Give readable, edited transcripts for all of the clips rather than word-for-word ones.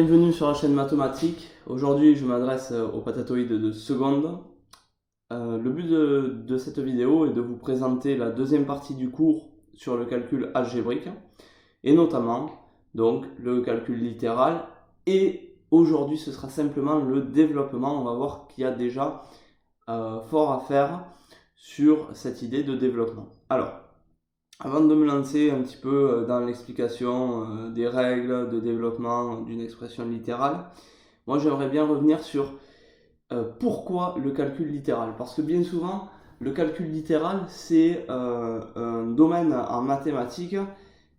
bienvenue sur la chaîne mathématique. Aujourd'hui, je m'adresse aux patatoïdes de seconde. Le but de cette vidéo est de vous présenter la deuxième partie du cours sur le calcul algébrique et notamment donc le calcul littéral. Et aujourd'hui, ce sera simplement le développement. On va voir qu'il y a déjà fort à faire sur cette idée de développement. Alors, avant de me lancer un petit peu dans l'explication des règles de développement d'une expression littérale, moi j'aimerais bien revenir sur pourquoi le calcul littéral. Parce que bien souvent, le calcul littéral, c'est un domaine en mathématiques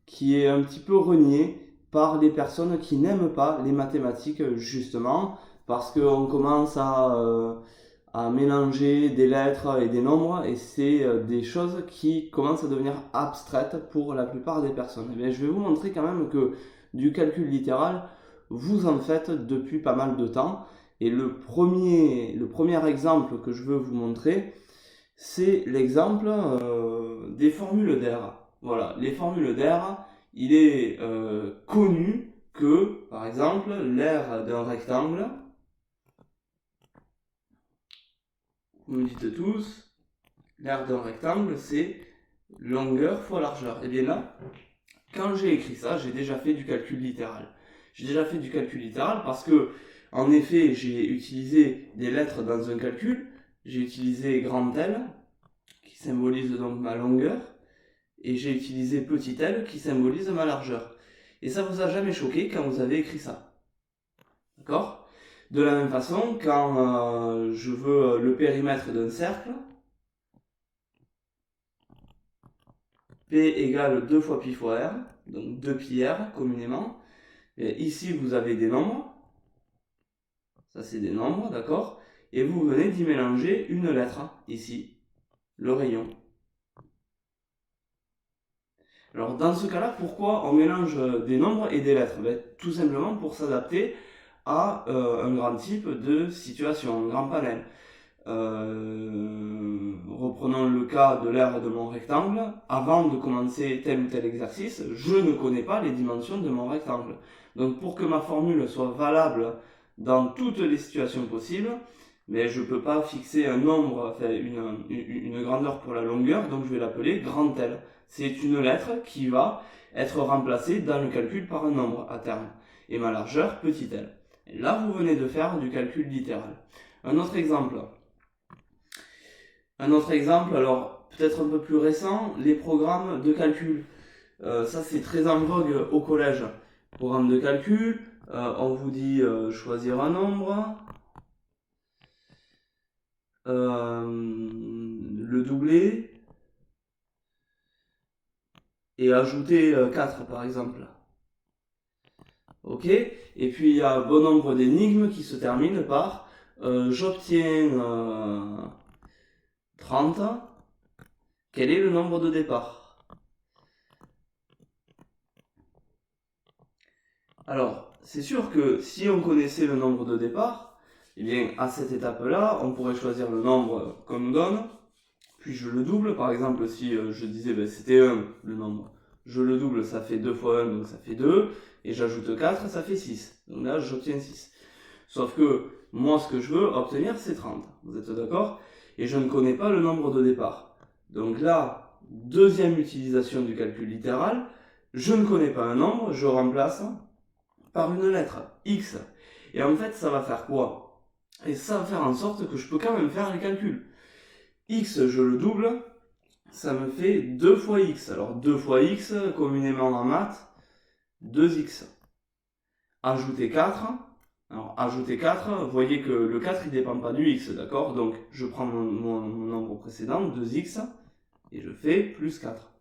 qui est un petit peu renié par les personnes qui n'aiment pas les mathématiques, justement, parce qu'on commence à mélanger des lettres et des nombres, et c'est des choses qui commencent à devenir abstraites pour la plupart des personnes. Et bien, je vais vous montrer quand même que du calcul littéral, vous en faites depuis pas mal de temps. Et le premier exemple que je veux vous montrer, c'est l'exemple des formules d'air. Voilà, les formules d'air, il est connu que, par exemple, l'aire d'un rectangle, vous me dites tous, l'aire d'un rectangle, c'est longueur fois largeur. Et bien là, quand j'ai écrit ça, j'ai déjà fait du calcul littéral. J'ai déjà fait du calcul littéral parce que, en effet, j'ai utilisé des lettres dans un calcul. J'ai utilisé grand L, qui symbolise donc ma longueur, et j'ai utilisé petit l, qui symbolise ma largeur. Et ça vous a jamais choqué quand vous avez écrit ça. D'accord ? De la même façon, quand je veux le périmètre d'un cercle, P égale 2 fois pi fois R, donc 2 pi R communément. Et ici, vous avez des nombres. Ça, c'est des nombres, d'accord ? Et vous venez d'y mélanger une lettre, ici, le rayon. Alors, dans ce cas-là, pourquoi on mélange des nombres et des lettres ? Tout simplement pour s'adapter à un grand type de situation, un grand panel. Reprenons le cas de l'aire de mon rectangle. Avant de commencer tel ou tel exercice, je ne connais pas les dimensions de mon rectangle. Donc pour que ma formule soit valable dans toutes les situations possibles, mais je ne peux pas fixer un nombre, enfin une grandeur pour la longueur, donc je vais l'appeler grand L. C'est une lettre qui va être remplacée dans le calcul par un nombre à terme. Et ma largeur, petit l. Et là, vous venez de faire du calcul littéral. Un autre exemple, alors peut-être un peu plus récent, les programmes de calcul. Ça, c'est très en vogue au collège. Programme de calcul, on vous dit choisir un nombre, le doubler, et ajouter 4 par exemple. Ok ? Et puis il y a bon nombre d'énigmes qui se terminent par j'obtiens 30. Quel est le nombre de départ ? Alors, c'est sûr que si on connaissait le nombre de départ, eh bien, à cette étape-là, on pourrait choisir le nombre qu'on nous donne, puis je le double. Par exemple, si je disais c'était 1, le nombre, je le double, ça fait 2 fois 1, donc ça fait 2, et j'ajoute 4, ça fait 6. Donc là, j'obtiens 6. Sauf que moi, ce que je veux obtenir, c'est 30. Vous êtes d'accord ? Et je ne connais pas le nombre de départ. Donc là, deuxième utilisation du calcul littéral, je ne connais pas un nombre, je remplace par une lettre, X. Et en fait, ça va faire quoi ? Et ça va faire en sorte que je peux quand même faire les calculs. X, je le double, ça me fait 2 fois X. Alors 2 fois X, communément en maths, 2X. Ajouter 4. Alors ajouter 4, vous voyez que le 4 il dépend pas du X, d'accord ? Donc je prends mon nombre précédent, 2X, et je fais plus 4.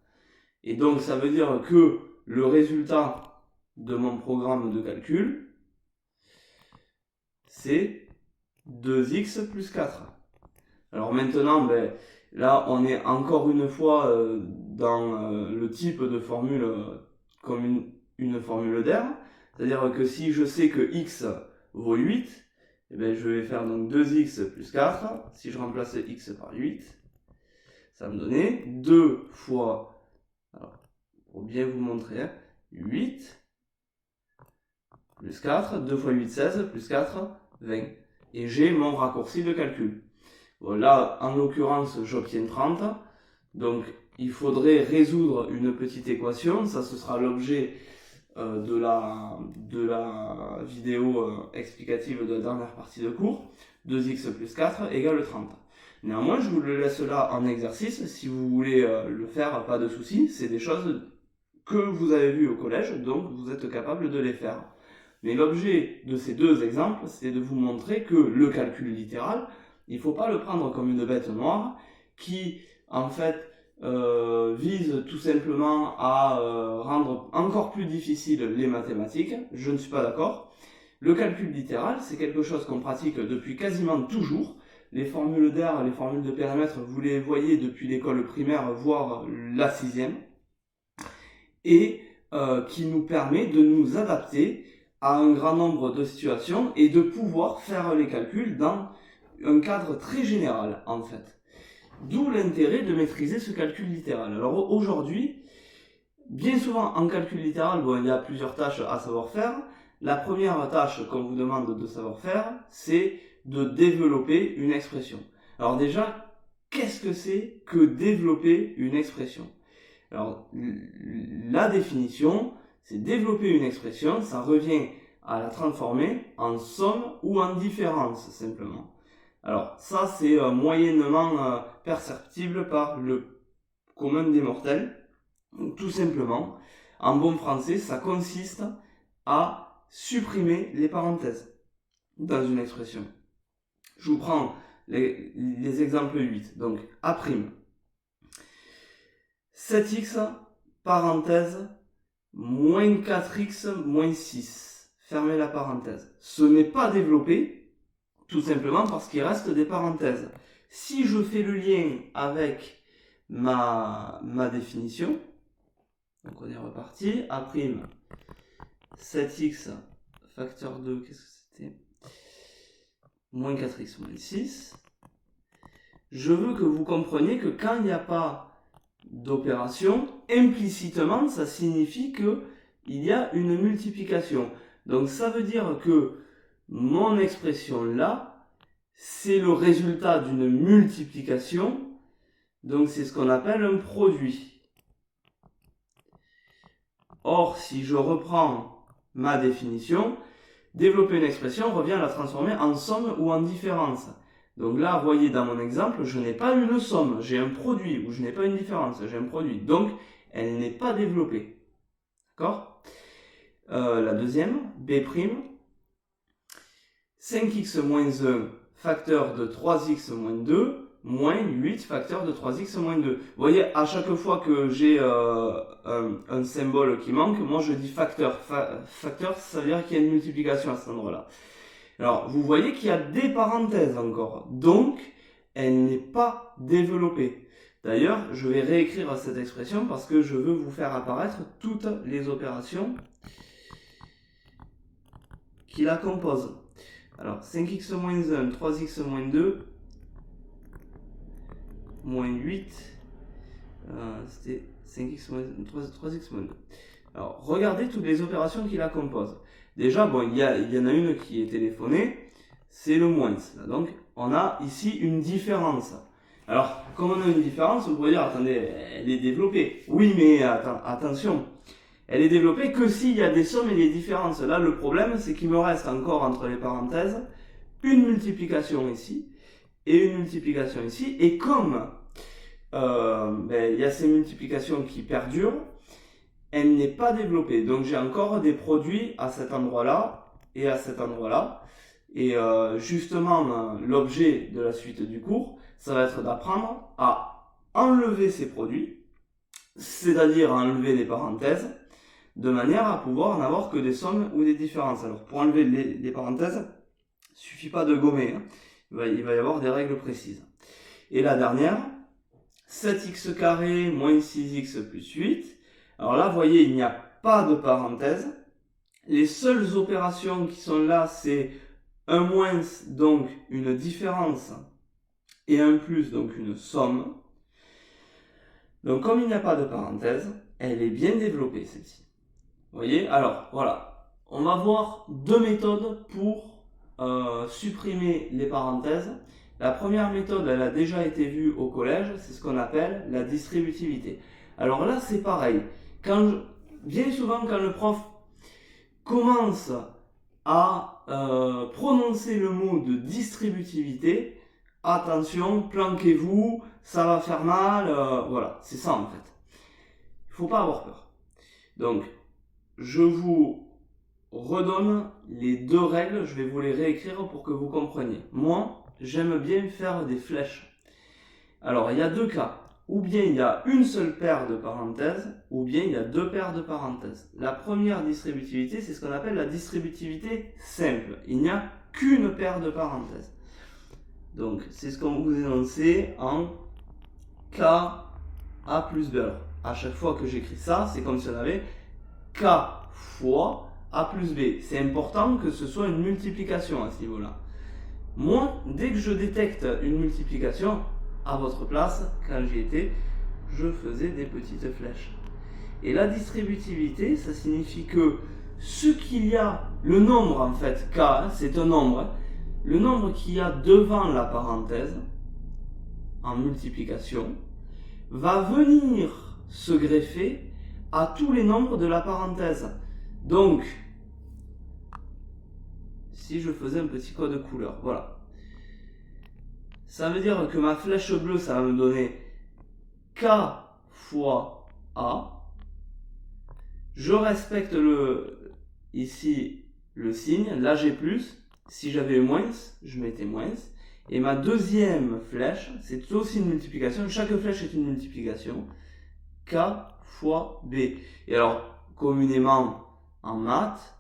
Et donc ça veut dire que le résultat de mon programme de calcul, c'est 2x plus 4. Alors maintenant, là, on est encore une fois dans le type de formule comme une formule d'air. C'est-à-dire que si je sais que x vaut 8, eh bien, je vais faire donc 2x plus 4. Si je remplace x par 8, ça va me donner 2 fois, alors, pour bien vous montrer, 8 plus 4, 2 fois 8, 16, plus 4, 20. Et j'ai mon raccourci de calcul. Bon, là, en l'occurrence, j'obtiens 30. Donc, il faudrait résoudre une petite équation. Ça, ce sera l'objet de la vidéo explicative de la dernière partie de cours. 2x plus 4 égale 30. Néanmoins, je vous le laisse là en exercice. Si vous voulez le faire, pas de souci. C'est des choses que vous avez vues au collège, donc vous êtes capable de les faire. Mais l'objet de ces deux exemples, c'est de vous montrer que le calcul littéral, il ne faut pas le prendre comme une bête noire qui, en fait, vise tout simplement à rendre encore plus difficile les mathématiques. Je ne suis pas d'accord. Le calcul littéral, c'est quelque chose qu'on pratique depuis quasiment toujours. Les formules d'air, les formules de périmètre, vous les voyez depuis l'école primaire, voire la 6e. Et qui nous permet de nous adapter à un grand nombre de situations et de pouvoir faire les calculs dans un cadre très général, en fait. D'où l'intérêt de maîtriser ce calcul littéral. Alors aujourd'hui, bien souvent en calcul littéral, bon, il y a plusieurs tâches à savoir faire. La première tâche qu'on vous demande de savoir faire, c'est de développer une expression. Alors déjà, qu'est-ce que c'est que développer une expression ? Alors, la définition, c'est développer une expression, ça revient à la transformer en somme ou en différence, simplement. Alors, ça, c'est moyennement perceptible par le commun des mortels. Tout simplement, en bon français, ça consiste à supprimer les parenthèses dans une expression. Je vous prends les exemples 8. Donc, A'. 7x, parenthèse, moins 4x, moins 6. Fermez la parenthèse. Ce n'est pas développé, tout simplement parce qu'il reste des parenthèses. Si je fais le lien avec ma définition, donc on est reparti, A', 7x, facteur 2, qu'est-ce que c'était ? Moins 4x, moins 6. Je veux que vous compreniez que quand il n'y a pas d'opération, implicitement, ça signifie qu'il y a une multiplication. Donc ça veut dire que mon expression là, c'est le résultat d'une multiplication. Donc c'est ce qu'on appelle un produit. Or, si je reprends ma définition, développer une expression revient à la transformer en somme ou en différence. Donc là, vous voyez dans mon exemple, je n'ai pas une somme, j'ai un produit, ou je n'ai pas une différence, j'ai un produit. Donc, elle n'est pas développée. D'accord ? La deuxième, B', 5x moins 1, facteur de 3x moins 2, moins 8, facteur de 3x moins 2. Vous voyez, à chaque fois que j'ai un symbole qui manque, moi je dis facteur. Facteur, ça veut dire qu'il y a une multiplication à cet endroit-là. Alors, vous voyez qu'il y a des parenthèses encore. Donc, elle n'est pas développée. D'ailleurs, je vais réécrire cette expression parce que je veux vous faire apparaître toutes les opérations qui la composent. Alors, 5x moins 1, 3x moins 2, moins 8, c'était 5x moins 3x moins 2. Alors, regardez toutes les opérations qui la composent. Déjà, bon, il y en a une qui est téléphonée, c'est le moins. Donc, on a ici une différence. Alors, comme on a une différence, vous pouvez dire, attendez, elle est développée. Oui, mais attention, elle est développée que s'il y a des sommes et des différences. Là, le problème, c'est qu'il me reste encore entre les parenthèses une multiplication ici et une multiplication ici. Et comme il y a ces multiplications qui perdurent, elle n'est pas développée. Donc j'ai encore des produits à cet endroit-là et à cet endroit-là. Et justement, l'objet de la suite du cours, ça va être d'apprendre à enlever ces produits, c'est-à-dire à enlever les parenthèses, de manière à pouvoir n'avoir que des sommes ou des différences. Alors pour enlever les parenthèses, il ne suffit pas de gommer, hein. Il va y avoir des règles précises. Et la dernière, 7x carré moins 6x plus 8. Alors là, vous voyez, il n'y a pas de parenthèse. Les seules opérations qui sont là, c'est un moins, donc une différence, et un plus, donc une somme. Donc comme il n'y a pas de parenthèse, elle est bien développée, celle-ci. Vous voyez ? Alors, voilà. on va voir deux méthodes pour supprimer les parenthèses. La première méthode, elle a déjà été vue au collège, c'est ce qu'on appelle la distributivité. Alors là, c'est pareil. Bien souvent, quand le prof commence à prononcer le mot de distributivité, attention, planquez-vous, ça va faire mal, voilà, c'est ça en fait. Il ne faut pas avoir peur. Donc, je vous redonne les deux règles, je vais vous les réécrire pour que vous compreniez. Moi, j'aime bien faire des flèches. Alors, il y a deux cas. Ou bien il y a une seule paire de parenthèses, ou bien il y a deux paires de parenthèses. La première distributivité, c'est ce qu'on appelle la distributivité simple. Il n'y a qu'une paire de parenthèses. Donc, c'est ce qu'on vous énonçait en K A plus B. Alors, à chaque fois que j'écris ça, c'est comme si on avait K fois A plus B. C'est important que ce soit une multiplication à ce niveau-là. Moi, dès que je détecte une multiplication, à votre place, quand j'y étais, je faisais des petites flèches. Et la distributivité, ça signifie que ce qu'il y a, le nombre en fait, K, c'est un nombre, le nombre qu'il y a devant la parenthèse, en multiplication, va venir se greffer à tous les nombres de la parenthèse. Donc, si je faisais un petit code couleur, voilà. Ça veut dire que ma flèche bleue, ça va me donner K fois A. Je respecte ici le signe. Là, j'ai plus. Si j'avais moins, je mettais moins. Et ma deuxième flèche, c'est aussi une multiplication. Chaque flèche est une multiplication. K fois B. Et alors, communément en maths,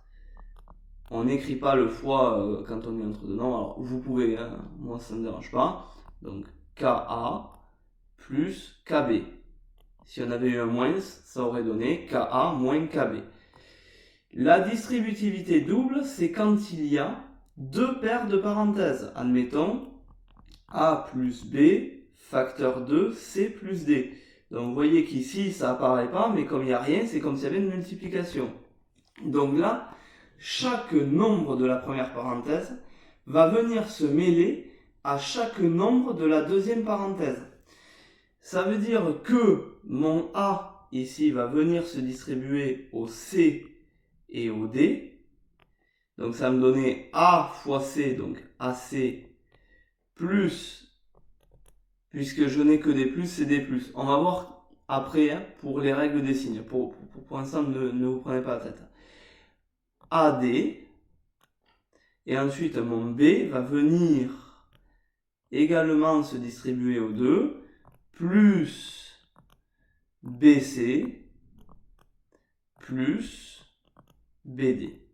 on n'écrit pas le fois quand on est entre deux nombres. Alors, vous pouvez, hein, moi ça ne me dérange pas. Donc, KA plus KB. Si on avait eu un moins, ça aurait donné KA moins KB. La distributivité double, c'est quand il y a deux paires de parenthèses. Admettons, A plus B, facteur 2, C plus D. Donc, vous voyez qu'ici, ça apparaît pas, mais comme il n'y a rien, c'est comme s'il y avait une multiplication. Donc là, chaque nombre de la première parenthèse va venir se mêler à chaque nombre de la deuxième parenthèse. Ça veut dire que mon A ici va venir se distribuer au C et au D. Donc ça va me donner A fois C, donc AC plus, puisque je n'ai que des plus, c'est des plus. On va voir après hein, pour les règles des signes. Pour l'instant, ne vous prenez pas la tête. AD, et ensuite mon B va venir également se distribuer au 2, plus BC, plus BD.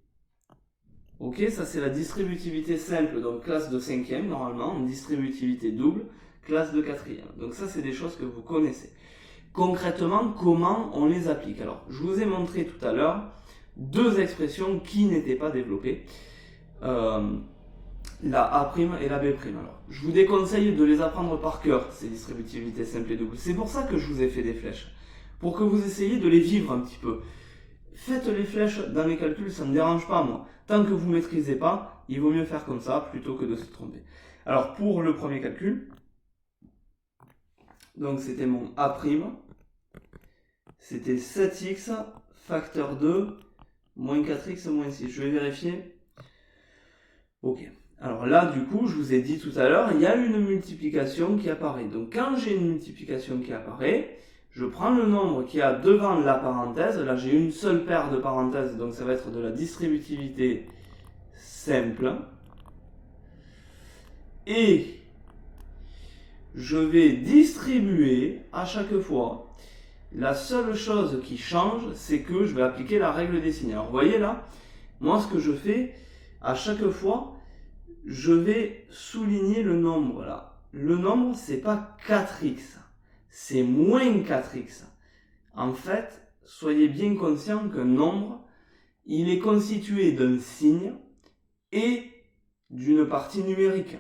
Ok, ça c'est la distributivité simple, donc classe de 5e normalement, distributivité double, classe de 4e. Donc ça c'est des choses que vous connaissez. Concrètement, comment on les applique? Alors, je vous ai montré tout à l'heure deux expressions qui n'étaient pas développées, la A' et la B'. Alors, je vous déconseille de les apprendre par cœur, ces distributivités simples et doubles. C'est pour ça que je vous ai fait des flèches, pour que vous essayiez de les vivre un petit peu. Faites les flèches dans les calculs, ça ne me dérange pas moi. Tant que vous ne maîtrisez pas, il vaut mieux faire comme ça plutôt que de se tromper. Alors, pour le premier calcul, donc c'était mon A', c'était 7x facteur 2 moins 4x moins 6. Je vais vérifier. Ok. Alors là, du coup, je vous ai dit tout à l'heure, il y a une multiplication qui apparaît. Donc quand j'ai une multiplication qui apparaît, je prends le nombre qui a devant la parenthèse. Là, j'ai une seule paire de parenthèses, donc ça va être de la distributivité simple. Et je vais distribuer à chaque fois. La seule chose qui change, c'est que je vais appliquer la règle des signes. Alors, vous voyez là, moi, ce que je fais, à chaque fois, je vais souligner le nombre là. Le nombre, c'est pas 4x, c'est moins 4x. En fait, soyez bien conscient qu'un nombre, il est constitué d'un signe et d'une partie numérique.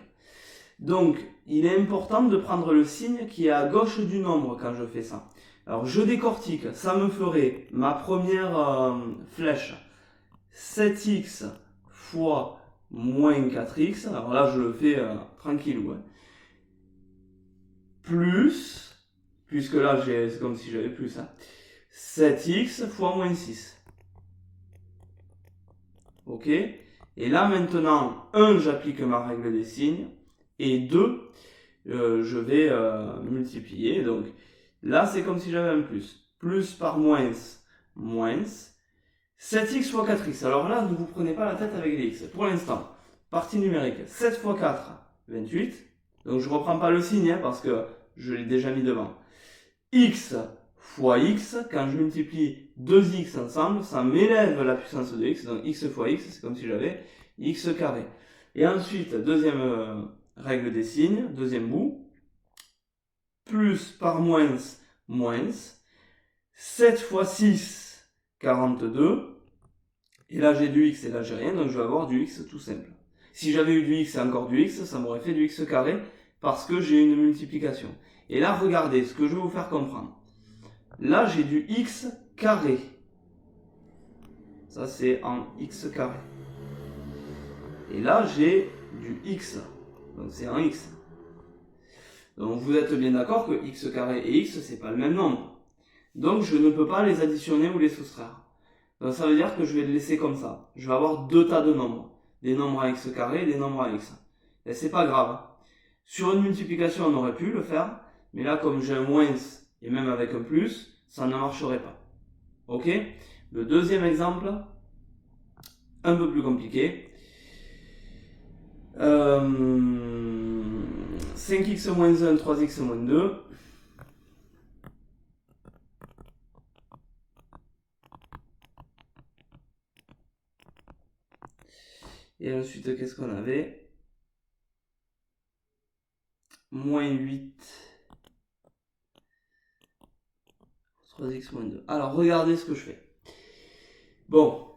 Donc, il est important de prendre le signe qui est à gauche du nombre quand je fais ça. Alors, je décortique, ça me ferait ma première flèche. 7x fois moins 4x, alors là je le fais tranquillou, hein. Puisque là c'est comme si j'avais plus, hein. 7x fois moins 6. Ok? Et là maintenant, 1, j'applique ma règle des signes, et 2, je vais multiplier. Donc là c'est comme si j'avais un plus. Plus par moins, moins. 7x fois 4x. Alors là, ne vous prenez pas la tête avec les x. Pour l'instant, partie numérique. 7 fois 4, 28. Donc je ne reprends pas le signe, hein, parce que je l'ai déjà mis devant. X fois x, quand je multiplie 2x ensemble, ça m'élève la puissance de x. Donc x fois x, c'est comme si j'avais x carré. Et ensuite, deuxième règle des signes, deuxième bout. Plus par moins, moins. 7 fois 6, 42. Et là j'ai du x et là j'ai rien, donc je vais avoir du x tout simple. Si j'avais eu du x et encore du x, ça m'aurait fait du x carré parce que j'ai une multiplication. Et là regardez, ce que je vais vous faire comprendre. Là j'ai du x carré. Ça c'est en x carré. Et là j'ai du x. Donc c'est en x. Donc vous êtes bien d'accord que x carré et x c'est pas le même nombre. Donc je ne peux pas les additionner ou les soustraire. Donc ça veut dire que je vais le laisser comme ça. Je vais avoir deux tas de nombres. Des nombres à x carré et des nombres à x. Et c'est pas grave. Sur une multiplication, on aurait pu le faire. Mais là, comme j'ai un moins et même avec un plus, ça ne marcherait pas. Ok? Le deuxième exemple, un peu plus compliqué. 5x moins 1, 3x moins 2. Et ensuite, qu'est-ce qu'on avait? Moins 8. 3x moins 2. Alors, regardez ce que je fais. Bon.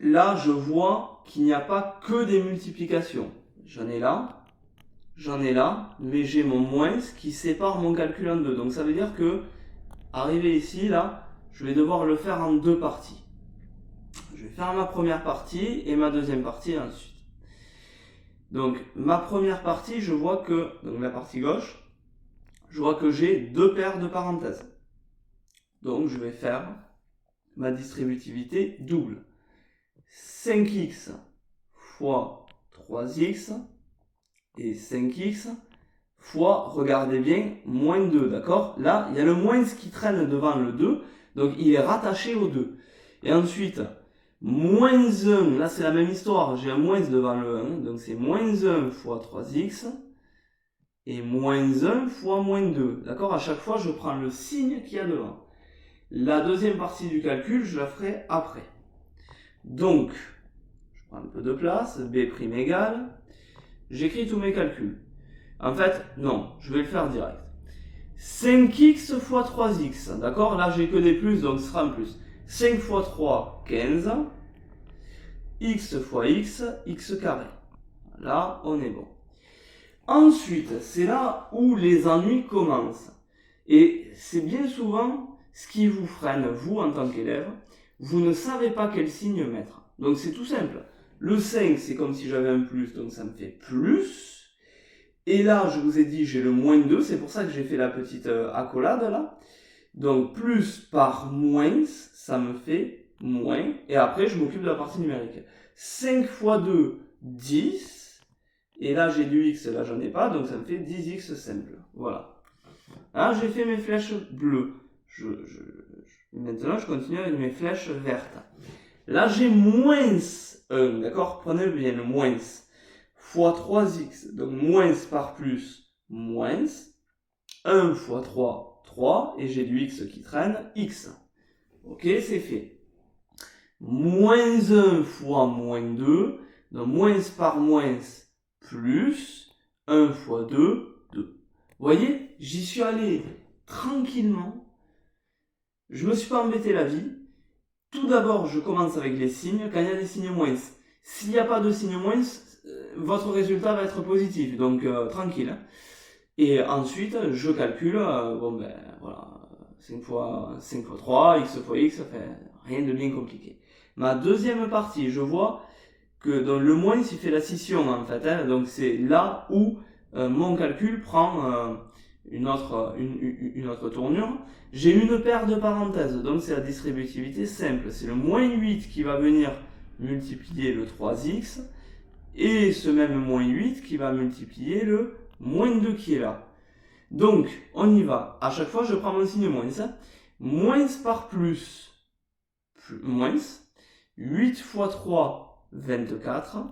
Là, je vois qu'il n'y a pas que des multiplications. J'en ai là, mais j'ai mon moins qui sépare mon calcul en deux. Donc ça veut dire que, arrivé ici, là, je vais devoir le faire en deux parties. Je vais faire ma première partie et ma deuxième partie ensuite. Donc ma première partie, je vois que, donc la partie gauche, je vois que j'ai deux paires de parenthèses. Donc je vais faire ma distributivité double. 5x fois 3x et 5x fois, regardez bien, moins 2, d'accord? Là, il y a le moins qui traîne devant le 2, donc il est rattaché au 2. Et ensuite, moins 1, là c'est la même histoire, j'ai un moins devant le 1, donc c'est moins 1 fois 3x, et moins 1 fois moins 2, d'accord? À chaque fois, je prends le signe qu'il y a devant. La deuxième partie du calcul, je la ferai après. Donc, je prends un peu de place, b' égale, j'écris tous mes calculs. En fait, non, je vais le faire direct. 5x fois 3x, d'accord? Là, j'ai que des plus, donc ce sera un plus. 5 fois 3, 15. X fois x, x carré. Là, on est bon. Ensuite, c'est là où les ennuis commencent. Et c'est bien souvent ce qui vous freine, vous, en tant qu'élève. Vous ne savez pas quel signe mettre. Donc, c'est tout simple. Le 5, c'est comme si j'avais un plus, donc ça me fait plus. Et là, je vous ai dit, j'ai le moins 2, c'est pour ça que j'ai fait la petite accolade là. Donc, plus par moins, ça me fait moins. Et après, je m'occupe de la partie numérique. 5 fois 2, 10. Et là, j'ai du x, là, j'en ai pas, donc ça me fait 10x simple. Voilà. Là, j'ai fait mes flèches bleues. Maintenant, je continue avec mes flèches vertes. Là, j'ai moins 1, d'accord? Prenez bien le moins. Fois 3x, donc moins par plus, moins. 1 fois 3, 3, et j'ai du x qui traîne, x. Ok, c'est fait. Moins 1 fois moins 2, donc moins par moins, plus, 1 fois 2, 2. Vous voyez, j'y suis allé tranquillement. Je me suis pas embêté la vie. Tout d'abord, je commence avec les signes. Quand il y a des signes moins, s'il n'y a pas de signe moins, votre résultat va être positif, donc tranquille. Et ensuite, je calcule, bon ben voilà, 5 fois 3, x fois x, ça fait rien de bien compliqué. Ma deuxième partie, je vois que dans le moins, il fait la scission en fait. Hein, donc c'est là où mon calcul prend une autre tournure. J'ai une paire de parenthèses, donc c'est la distributivité simple. C'est le moins 8 qui va venir multiplier le 3x, et ce même moins 8 qui va multiplier le moins 2 qui est là. Donc, on y va. À chaque fois, je prends mon signe moins. Moins par plus, moins. 8 fois 3, 24.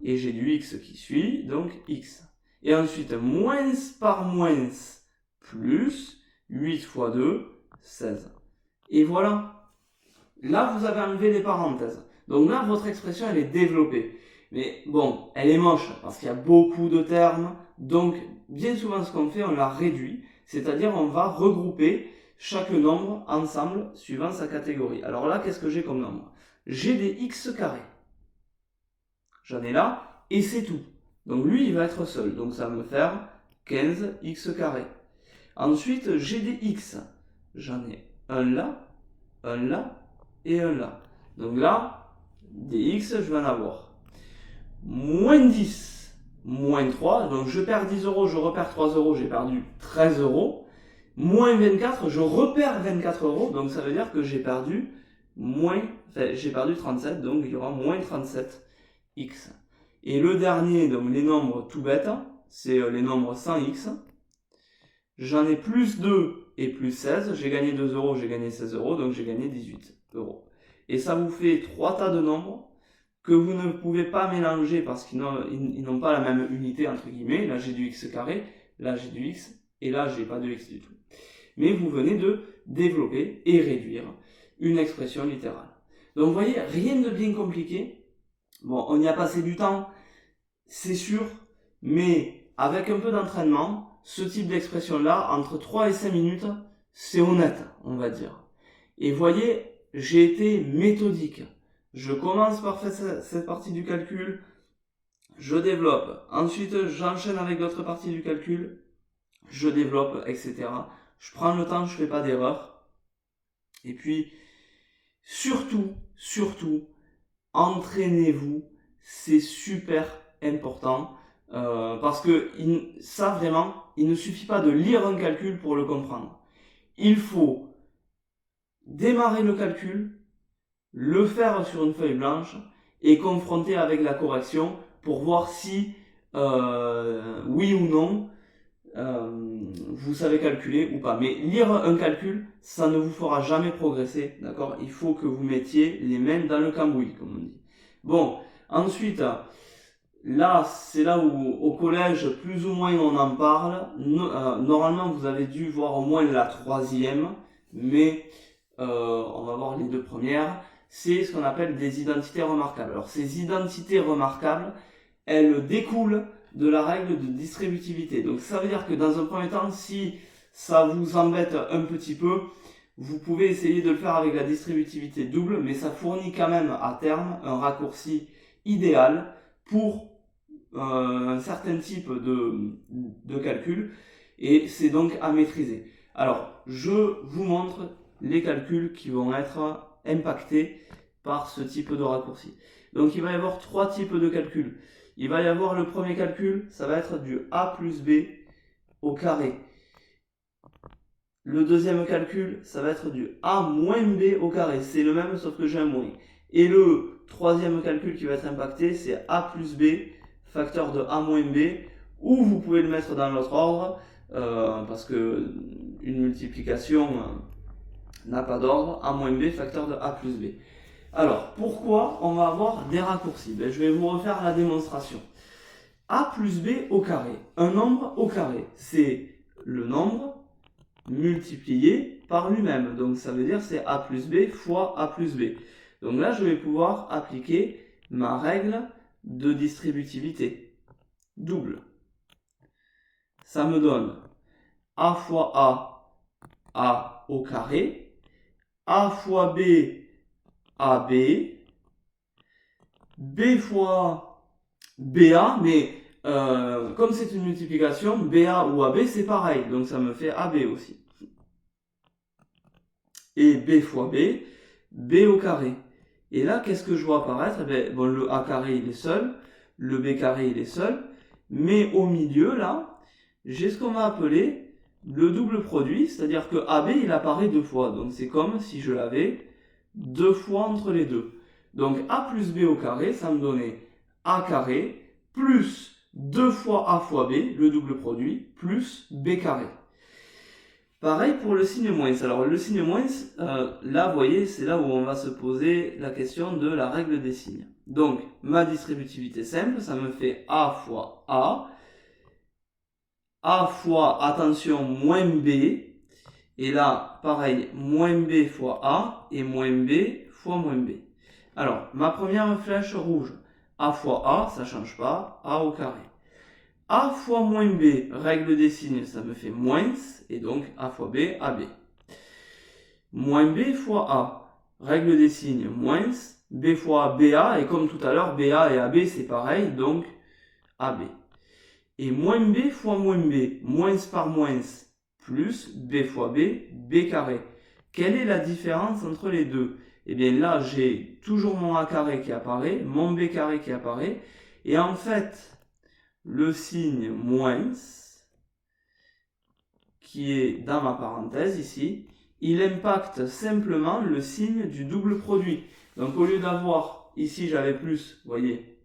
Et j'ai du x qui suit, donc x. Et ensuite, moins par moins, plus 8 fois 2, 16. Et voilà. Là, vous avez enlevé les parenthèses. Donc là, votre expression, elle est développée. Mais bon, elle est moche, parce qu'il y a beaucoup de termes. Donc, bien souvent, ce qu'on fait, on la réduit. C'est-à-dire, on va regrouper chaque nombre ensemble, suivant sa catégorie. Alors là, qu'est-ce que j'ai comme nombre? J'ai des x carrés. J'en ai là, et c'est tout. Donc lui, il va être seul. Donc ça va me faire 15x carré. Ensuite, j'ai des x. J'en ai un là, et un là. Donc là, des x, je vais en avoir. Moins 10, moins 3. Donc je perds 10 euros, je repère 3 euros, j'ai perdu 13 euros. Moins 24, je repère 24 euros. Donc ça veut dire que j'ai perdu j'ai perdu 37. Donc il y aura moins 37 x. Et le dernier, donc les nombres tout bêtes, c'est les nombres sans x. J'en ai plus 2 et plus 16. J'ai gagné 2 euros, j'ai gagné 16 euros, donc j'ai gagné 18 euros. Et ça vous fait 3 tas de nombres que vous ne pouvez pas mélanger parce qu'ils n'ont pas la même unité, entre guillemets. Là, j'ai du x carré, là, j'ai du x, et là, j'ai pas de x du tout. Mais vous venez de développer et réduire une expression littérale. Donc, vous voyez, rien de bien compliqué. Bon, on y a passé du temps, c'est sûr, mais avec un peu d'entraînement, ce type d'expression-là, entre 3 et 5 minutes, c'est honnête, on va dire. Et vous voyez, j'ai été méthodique. Je commence par faire cette partie du calcul, je développe. Ensuite, j'enchaîne avec l'autre partie du calcul, je développe, etc. Je prends le temps, je fais pas d'erreur. Et puis, surtout, entraînez-vous, c'est super important parce que ça vraiment, il ne suffit pas de lire un calcul pour le comprendre. Il faut démarrer le calcul, le faire sur une feuille blanche et confronter avec la correction pour voir si oui ou non vous savez calculer ou pas. Mais lire un calcul, ça ne vous fera jamais progresser, d'accord? Il faut que vous mettiez les mains dans le cambouis, comme on dit. Bon, ensuite, là, c'est là où au collège, plus ou moins on en parle. Normalement, vous avez dû voir au moins la troisième, mais on va voir les deux premières. C'est ce qu'on appelle des identités remarquables. Alors ces identités remarquables, elles découlent de la règle de distributivité. Donc ça veut dire que dans un premier temps, si ça vous embête un petit peu, vous pouvez essayer de le faire avec la distributivité double, mais ça fournit quand même à terme un raccourci idéal pour un certain type de calcul, et c'est donc à maîtriser. Alors, je vous montre les calculs qui vont être impactés par ce type de raccourci. Donc il va y avoir 3 types de calculs. Il va y avoir le premier calcul, ça va être du a plus b au carré. Le deuxième calcul, ça va être du a moins b au carré. C'est le même sauf que j'ai un moins. Et le troisième calcul qui va être impacté, c'est a plus b facteur de a moins b, ou vous pouvez le mettre dans l'autre ordre, parce que une multiplication n'a pas d'ordre, a moins b facteur de a plus b. Alors, pourquoi on va avoir des raccourcis? Je vais vous refaire la démonstration. A plus b au carré. Un nombre au carré, c'est le nombre multiplié par lui-même. Donc ça veut dire c'est a plus b fois a plus b. Donc là, je vais pouvoir appliquer ma règle de distributivité double. Ça me donne a fois a au carré, a fois b, ab, b fois ba, mais comme c'est une multiplication, ba ou ab c'est pareil, donc ça me fait ab aussi. Et b fois b, b au carré. Et là, qu'est-ce que je vois apparaître? Bon, le A carré, il est seul, le B carré, il est seul, mais au milieu, là, j'ai ce qu'on va appeler le double produit, c'est-à-dire que AB, il apparaît 2 fois. Donc c'est comme si je l'avais 2 fois entre les deux. Donc A plus B au carré, ça me donnait A carré plus 2 fois A fois B, le double produit, plus B carré. Pareil pour le signe moins. Alors le signe moins, là vous voyez, c'est là où on va se poser la question de la règle des signes. Donc ma distributivité simple, ça me fait A fois A fois, attention, moins B, et là pareil, moins B fois A, et moins B fois moins B. Alors ma première flèche rouge, A fois A, ça change pas, A au carré. A fois moins B, règle des signes, ça me fait moins, et donc A fois B, AB. Moins B fois A, règle des signes, moins, B fois BA, et comme tout à l'heure, BA et AB c'est pareil, donc AB. Et moins B fois moins B, moins par moins, plus B fois B, B carré. Quelle est la différence entre les deux? Eh bien là, j'ai toujours mon A carré qui apparaît, mon B carré qui apparaît, et en fait, le signe moins, qui est dans ma parenthèse ici, il impacte simplement le signe du double produit. Donc au lieu d'avoir, ici j'avais plus, vous voyez,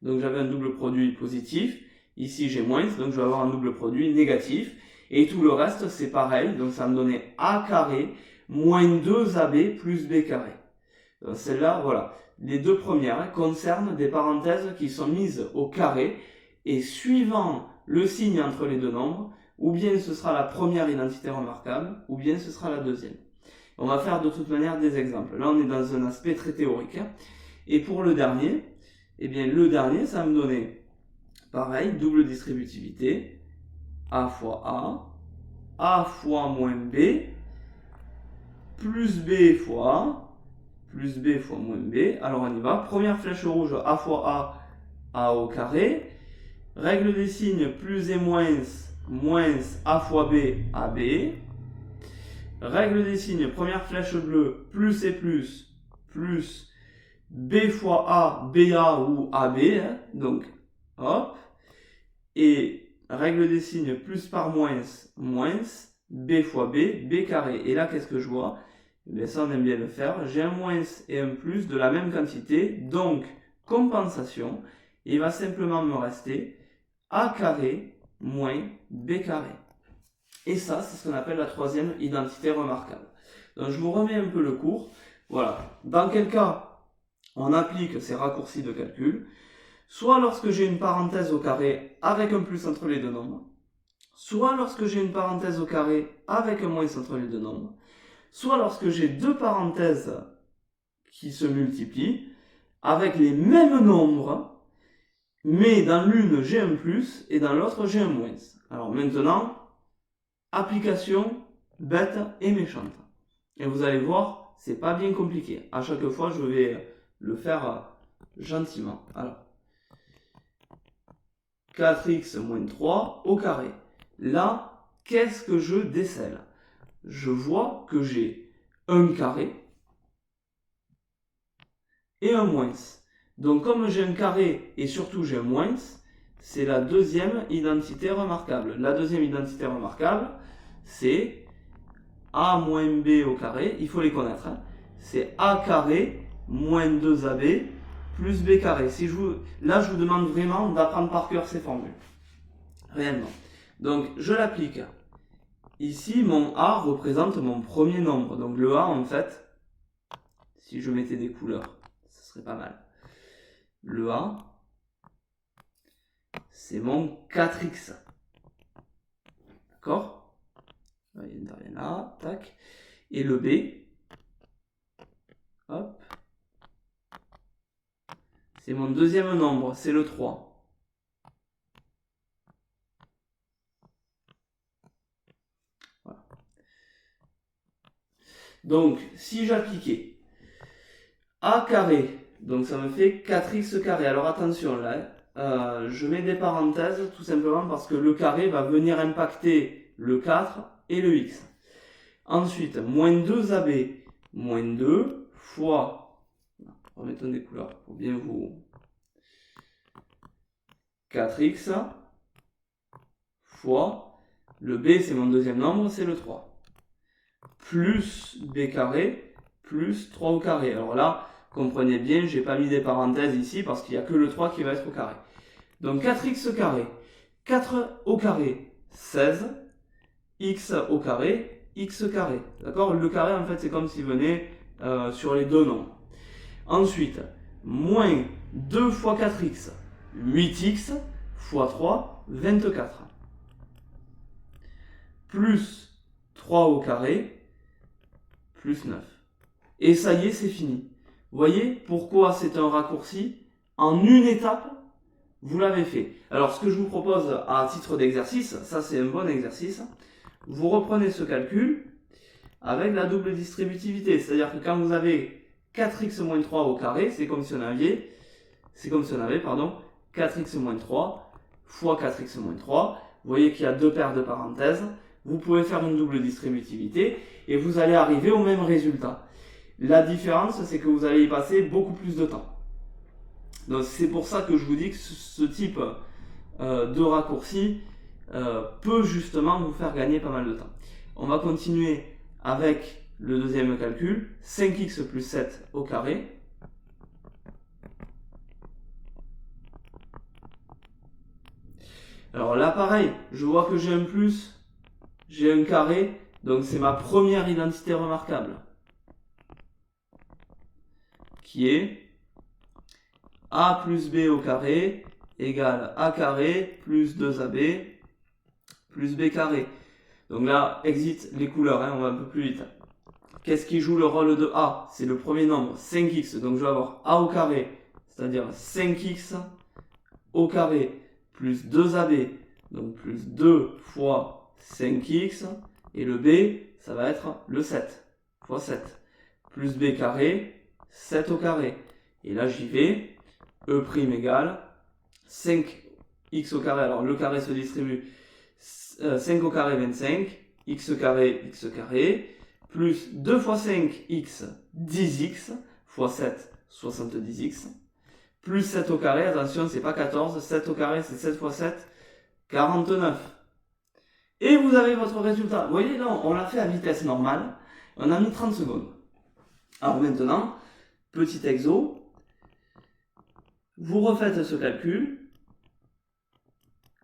donc j'avais un double produit positif, ici j'ai moins, donc je vais avoir un double produit négatif, et tout le reste c'est pareil, donc ça me donnait A carré moins 2AB plus B carré. Celle-là, voilà. Les deux premières concernent des parenthèses qui sont mises au carré, et suivant le signe entre les deux nombres, ou bien ce sera la première identité remarquable, ou bien ce sera la deuxième. On va faire de toute manière des exemples. Là, on est dans un aspect très théorique. Et pour le dernier, eh bien, le dernier, ça va me donner, pareil, double distributivité, A fois A fois moins B, plus B fois A, plus B fois moins B. Alors on y va. Première flèche rouge, A fois A au carré. Règle des signes, plus et moins, moins A fois B, AB. Règle des signes, première flèche bleue, plus et plus B fois A, BA ou AB. Donc, hop. Et règle des signes, plus par moins, B fois B, B carré. Et là, qu'est-ce que je vois? Mais ça, on aime bien le faire. J'ai un moins et un plus de la même quantité, donc compensation. Il va simplement me rester A carré moins B carré. Et ça, c'est ce qu'on appelle la troisième identité remarquable. Donc je vous remets un peu le cours. Voilà. Dans quel cas on applique ces raccourcis de calcul? Soit lorsque j'ai une parenthèse au carré avec un plus entre les deux nombres, soit lorsque j'ai une parenthèse au carré avec un moins entre les deux nombres, soit lorsque j'ai deux parenthèses qui se multiplient avec les mêmes nombres, mais dans l'une j'ai un plus et dans l'autre j'ai un moins. Alors maintenant, application bête et méchante. Et vous allez voir, c'est pas bien compliqué. À chaque fois, je vais le faire gentiment. Alors, 4x moins 3 au carré. Là, qu'est-ce que je décèle? Je vois que j'ai un carré et un moins. Donc comme j'ai un carré et surtout j'ai un moins, c'est la deuxième identité remarquable. La deuxième identité remarquable, c'est A moins B au carré, il faut les connaître. C'est A carré moins 2AB plus B carré. Là, je vous demande vraiment d'apprendre par cœur ces formules. Réellement. Donc, je l'applique. Ici, mon A représente mon premier nombre. Donc, le A, en fait, si je mettais des couleurs, ce serait pas mal. Le A, c'est mon 4x. D'accord? Il intervient là, tac. Et le B, hop, c'est mon deuxième nombre, c'est le 3. Voilà. Donc, si j'appliquais A carré, donc ça me fait 4x carré. Alors attention là, je mets des parenthèses tout simplement parce que le carré va venir impacter le 4 et le x. Ensuite, moins 2ab, moins 2 fois, remettons des couleurs pour bien vous, 4x fois, le b c'est mon deuxième nombre, c'est le 3, plus b carré, plus 3 au carré. Alors là, comprenez bien, j'ai pas mis des parenthèses ici parce qu'il n'y a que le 3 qui va être au carré. Donc 4x carré, 4 au carré, 16, x au carré, x carré. D'accord? Le carré, en fait, c'est comme s'il venait sur les deux nombres. Ensuite, moins 2 fois 4x, 8x, fois 3, 24. Plus 3 au carré, plus 9. Et ça y est, c'est fini. Vous voyez pourquoi c'est un raccourci? En une étape, vous l'avez fait. Alors, ce que je vous propose à titre d'exercice, ça c'est un bon exercice, vous reprenez ce calcul avec la double distributivité. C'est-à-dire que quand vous avez 4x moins 3 au carré, c'est comme si on avait 4x moins 3 fois 4x moins 3. Vous voyez qu'il y a deux paires de parenthèses. Vous pouvez faire une double distributivité et vous allez arriver au même résultat. La différence, c'est que vous allez y passer beaucoup plus de temps. Donc c'est pour ça que je vous dis que ce type de raccourci peut justement vous faire gagner pas mal de temps. On va continuer avec le deuxième calcul, 5x plus 7 au carré. Alors là pareil, je vois que j'ai un plus, j'ai un carré, donc c'est ma première identité remarquable, qui est a plus b au carré égale a carré plus 2ab plus b carré. Donc là, exit les couleurs, hein, on va un peu plus vite. Qu'est-ce qui joue le rôle de a? C'est le premier nombre, 5x, donc je vais avoir a au carré, c'est-à-dire 5x au carré plus 2ab, donc plus 2 fois 5x, et le b, ça va être le 7 fois 7, plus b carré, 7 au carré. Et là, j'y vais, e' égale 5x au carré, alors le carré se distribue, 5 au carré 25, x carré, plus 2 fois 5x, 10x, fois 7, 70x, plus 7 au carré, attention, c'est pas 14, 7 au carré, c'est 7 fois 7, 49. Et vous avez votre résultat. Vous voyez, là, on l'a fait à vitesse normale, on a mis 30 secondes. Alors maintenant, petit exo, vous refaites ce calcul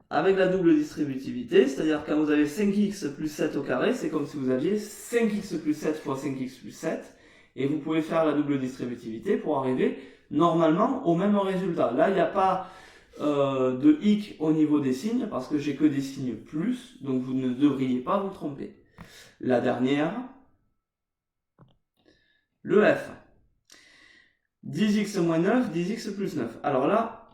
avec la double distributivité, c'est-à-dire quand vous avez 5x plus 7 au carré, c'est comme si vous aviez 5x plus 7 fois 5x plus 7, et vous pouvez faire la double distributivité pour arriver normalement au même résultat. Là, il n'y a pas de hic au niveau des signes, parce que j'ai que des signes plus, donc vous ne devriez pas vous tromper. La dernière, le f. 10x moins 9, 10x plus 9. Alors là,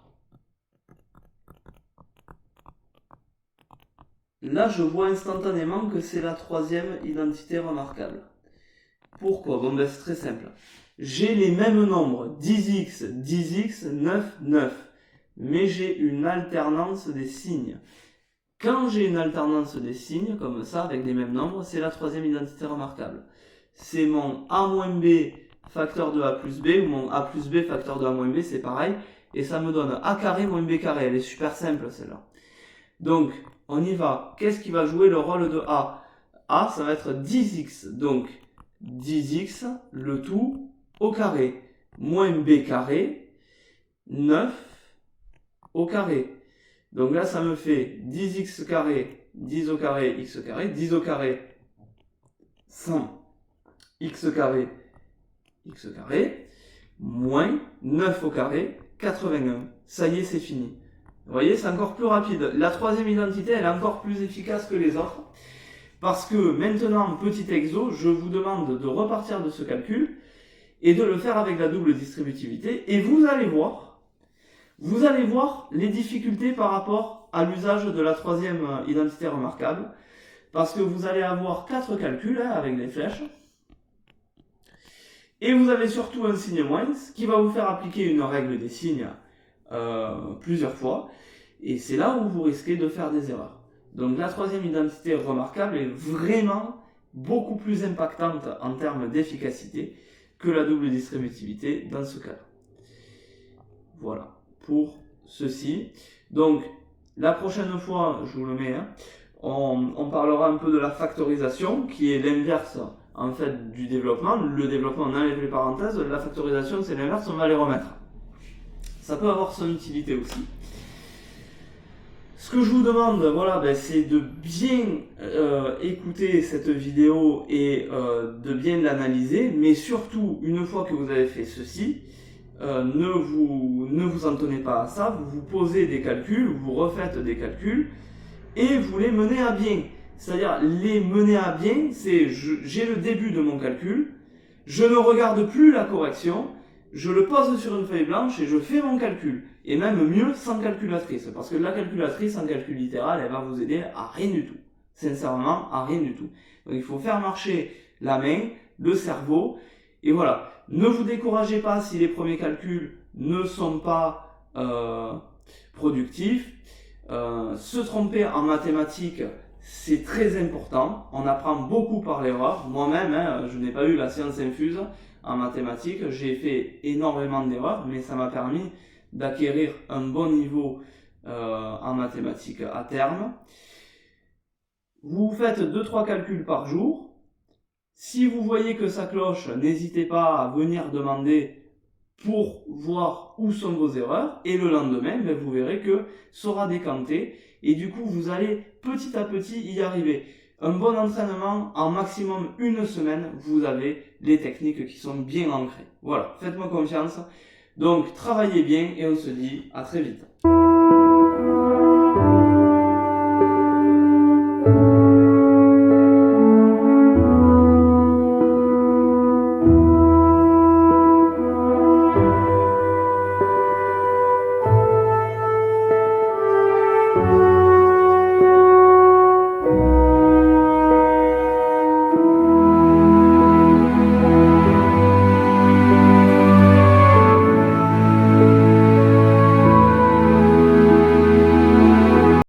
je vois instantanément que c'est la troisième identité remarquable. Pourquoi? Bon, ben c'est très simple. J'ai les mêmes nombres, 10x, 10x, 9, 9. Mais j'ai une alternance des signes. Quand j'ai une alternance des signes, comme ça, avec les mêmes nombres, c'est la troisième identité remarquable. C'est mon a moins b facteur de a plus b, ou mon a plus b facteur de a moins b, c'est pareil. Et ça me donne a carré moins b carré. Elle est super simple, celle-là. Donc, on y va. Qu'est-ce qui va jouer le rôle de a? A, ça va être 10x. Donc, 10x, le tout, au carré. Moins b carré, 9 au carré. Donc là, ça me fait 10x carré, 10 au carré, x carré. 10 au carré, 100 x carré, x carré. Moins 9 au carré, 81. Ça y est, c'est fini. Vous voyez, c'est encore plus rapide. La troisième identité, elle est encore plus efficace que les autres. Parce que maintenant, petit exo, je vous demande de repartir de ce calcul et de le faire avec la double distributivité. Et vous allez voir les difficultés par rapport à l'usage de la troisième identité remarquable. Parce que vous allez avoir 4 calculs avec des flèches. Et vous avez surtout un signe moins qui va vous faire appliquer une règle des signes plusieurs fois, et c'est là où vous risquez de faire des erreurs. Donc la troisième identité remarquable est vraiment beaucoup plus impactante en termes d'efficacité que la double distributivité dans ce cas-là. Voilà pour ceci. Donc la prochaine fois, je vous le mets, hein, on parlera un peu de la factorisation, qui est l'inverse en fait du développement. Le développement, on enlève les parenthèses, la factorisation c'est l'inverse, on va les remettre. Ça peut avoir son utilité aussi. Ce que je vous demande, voilà, c'est de bien écouter cette vidéo et de bien l'analyser, mais surtout, une fois que vous avez fait ceci, ne vous en tenez pas à ça, vous vous posez des calculs, vous refaites des calculs, et vous les menez à bien. C'est-à-dire, les mener à bien, c'est j'ai le début de mon calcul, je ne regarde plus la correction, je le pose sur une feuille blanche et je fais mon calcul. Et même mieux, sans calculatrice. Parce que la calculatrice, en calcul littéral, elle va vous aider à rien du tout. Sincèrement, à rien du tout. Donc il faut faire marcher la main, le cerveau, et voilà. Ne vous découragez pas si les premiers calculs ne sont pas productifs. Se tromper en mathématiques, c'est très important. On apprend beaucoup par l'erreur. Moi-même, hein, je n'ai pas eu la science infuse en mathématiques. J'ai fait énormément d'erreurs, mais ça m'a permis d'acquérir un bon niveau en mathématiques à terme. Vous faites 2-3 calculs par jour. Si vous voyez que ça cloche, n'hésitez pas à venir demander pour voir où sont vos erreurs. Et le lendemain, vous verrez que ça aura décanté. Et du coup, vous allez petit à petit y arriver. Un bon entraînement, en maximum une semaine, vous avez les techniques qui sont bien ancrées. Voilà, faites-moi confiance. Donc, travaillez bien et on se dit à très vite.